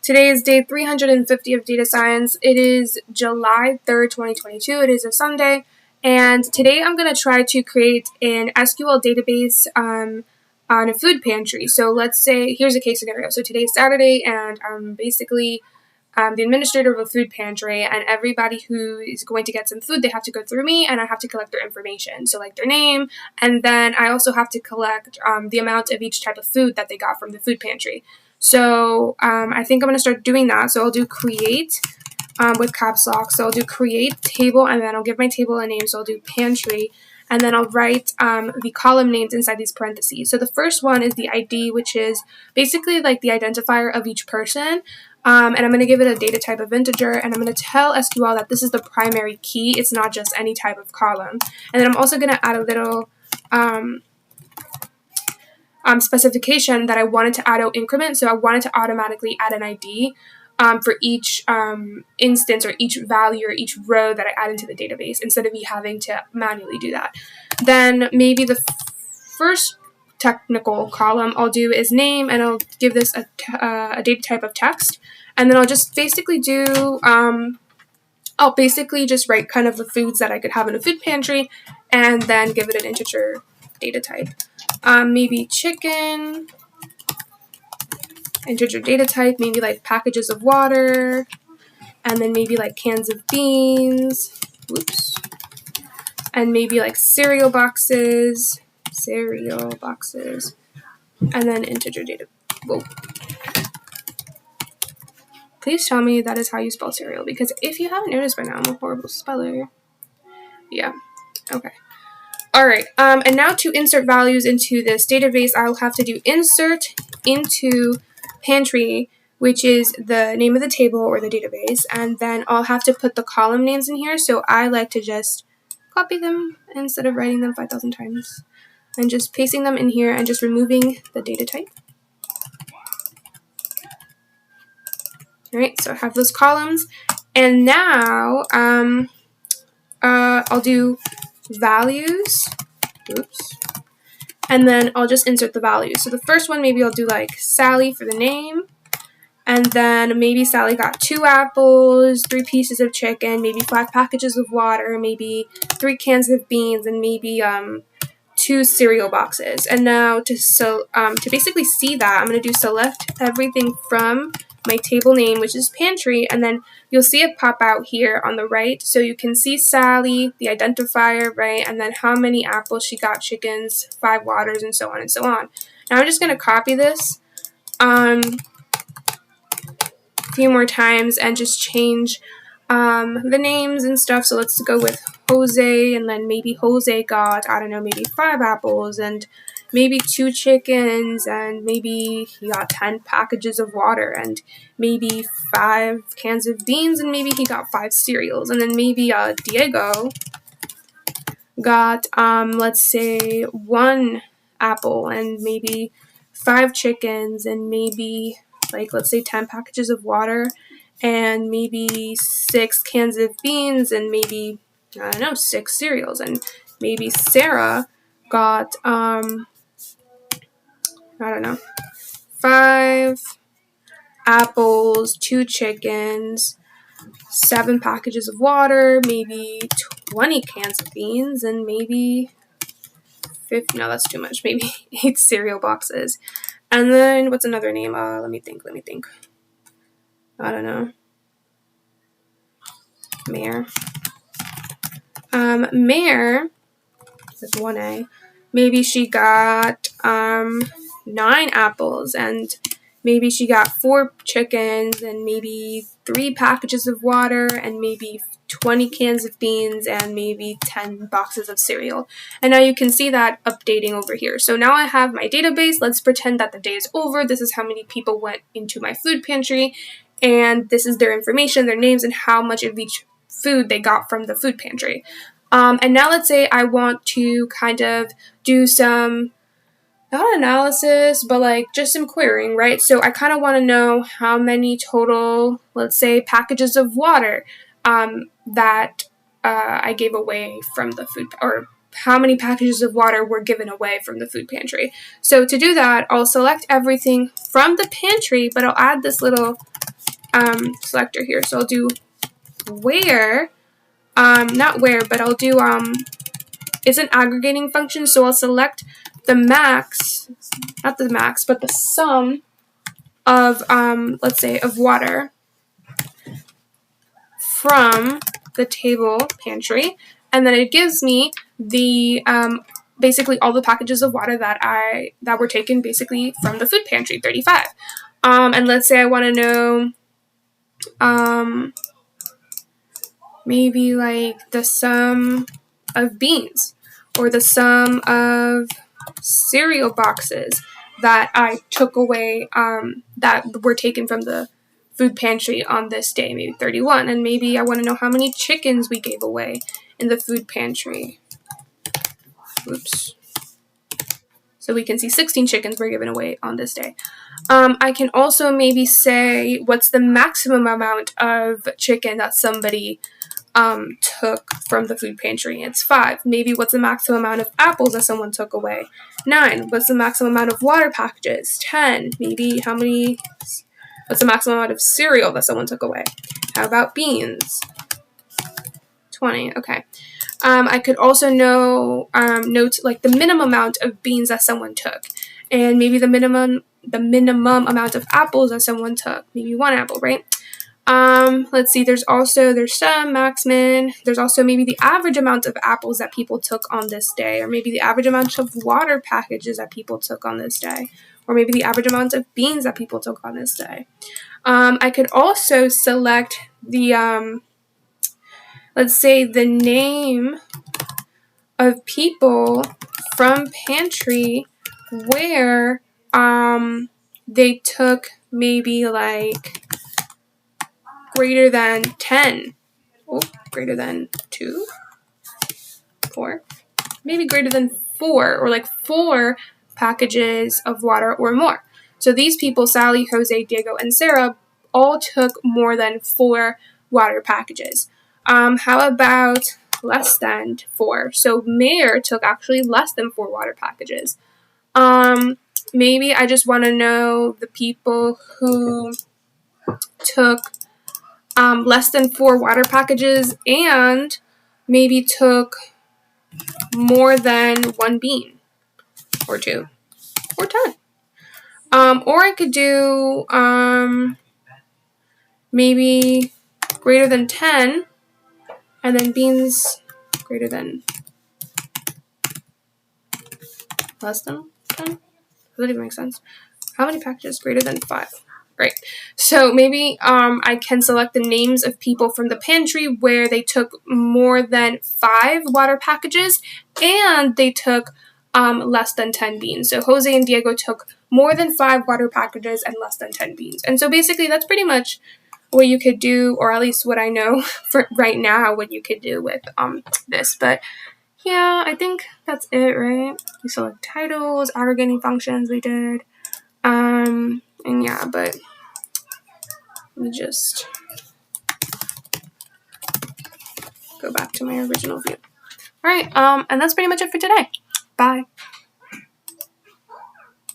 Today is day 350 of data science. It is July 3rd, 2022. It is a Sunday. And today I'm going to try to create an SQL database on a food pantry. So let's say, here's a case scenario. So today's Saturday and I'm basically the administrator of a food pantry, and everybody who is going to get some food, they have to go through me and I have to collect their information. So like their name, and then I also have to collect the amount of each type of food that they got from the food pantry. So I think I'm going to start doing that. So I'll do create with caps lock. So I'll do create table, and then I'll give my table a name. So I'll do pantry, and then I'll write the column names inside these parentheses. So the first one is the ID, which is basically like the identifier of each person. And I'm going to give it a data type of integer, and I'm going to tell SQL that this is the primary key. It's not just any type of column. And then I'm also going to add a little specification that I wanted to auto increment. So I wanted to automatically add an ID for each instance or each value or each row that I add into the database instead of me having to manually do that. Then maybe the first technical column I'll do is name, and I'll give this a data type of text, and then I'll just basically do I'll basically just write kind of the foods that I could have in a food pantry and then give it an integer data type. Maybe chicken, integer data type, maybe like packages of water, and then maybe like cans of beans, whoops, and maybe like cereal boxes, and then integer data. Whoa. Please tell me that is how you spell cereal, because if you haven't noticed by now, I'm a horrible speller. Yeah, okay. Alright, and now to insert values into this database, I'll have to do insert into pantry, which is the name of the table or the database, and then I'll have to put the column names in here, so I like to just copy them instead of writing them 5,000 times, and just pasting them in here and just removing the data type. Alright, so I have those columns, and now I'll do values, oops, and then I'll just insert the values. So the first one, maybe I'll do like Sally for the name, and then maybe Sally got 2 apples, 3 pieces of chicken, maybe 5 packages of water, maybe 3 cans of beans, and maybe 2 cereal boxes. And now to basically see that, I'm going to do select everything from my table name, which is pantry, and then you'll see it pop out here on the right. So you can see Sally, the identifier, right, and then how many apples she got, chickens, 5 waters, and so on and so on. Now I'm just going to copy this a few more times and just change the names and stuff. So let's go with Jose, and then maybe Jose got, I don't know, maybe 5 apples and maybe 2 chickens, and maybe he got 10 packages of water, and maybe 5 cans of beans, and maybe he got 5 cereals. And then maybe Diego got, let's say, 1 apple and maybe 5 chickens, and maybe, like, let's say 10 packages of water, and maybe 6 cans of beans, and maybe, I don't know, 6 cereals. And maybe Sarah got, I don't know, 5 apples, 2 chickens, 7 packages of water, maybe 20 cans of beans, and maybe 50, no, that's too much, maybe 8 cereal boxes. And then, what's another name? Let me think. I don't know. Mare. Mare, with 1A, maybe she got 9 apples, and maybe she got 4 chickens, and maybe 3 packages of water, and maybe 20 cans of beans, and maybe 10 boxes of cereal. And now you can see that updating over here. So now I have my database. Let's pretend that the day is over. This is how many people went into my food pantry, and this is their information, their names, and how much of each food they got from the food pantry. And now let's say I want to kind of do some, not analysis, but like just some querying, right? So I kind of want to know how many total, let's say, packages of water that I gave away from the food, or how many packages of water were given away from the food pantry. So to do that, I'll select everything from the pantry, but I'll add this little selector here. So I'll do where, not where, but I'll do, it's an aggregating function, so I'll select the max, not the max, but the sum of, let's say, of water from the table Pantry, and then it gives me the, basically all the packages of water that were taken basically from the food pantry, 35. And let's say I want to know, maybe like the sum of beans, or the sum of cereal boxes that I took away, that were taken from the food pantry on this day, maybe 31. And maybe I want to know how many chickens we gave away in the food pantry. Oops. So we can see 16 chickens were given away on this day. I can also maybe say what's the maximum amount of chicken that somebody took from the food pantry. It's 5. Maybe what's the maximum amount of apples that someone took away? 9. What's the maximum amount of water packages? 10. Maybe what's the maximum amount of cereal that someone took away? How about beans? 20. Okay. I could also note like the minimum amount of beans that someone took, and maybe the minimum amount of apples that someone took. Maybe 1 apple, right? Let's see. There's some max min. There's also maybe the average amount of apples that people took on this day, or maybe the average amount of water packages that people took on this day, or maybe the average amount of beans that people took on this day. I could also select the let's say the name of people from Pantry where they took maybe like greater than 10. Oh, greater than 2, 4, maybe greater than 4, or like 4 packages of water or more. So these people, Sally, Jose, Diego, and Sarah, all took more than 4 water packages. How about less than 4? So Mayor took actually less than 4 water packages. Maybe I just want to know the people who took less than 4 water packages and maybe took more than 1 bean, or 2, or 10. Or I could do maybe greater than 10, and then beans greater than less than 10. Does that even make sense? How many packages greater than 5? Right. So maybe I can select the names of people from the pantry where they took more than 5 water packages and they took less than 10 beans. So Jose and Diego took more than 5 water packages and less than 10 beans. And so basically that's pretty much what you could do, or at least what I know for right now, what you could do with this. But yeah, I think that's it, right? We select titles, aggregating functions we did. And yeah, but let me just go back to my original view. All right, and that's pretty much it for today. Bye.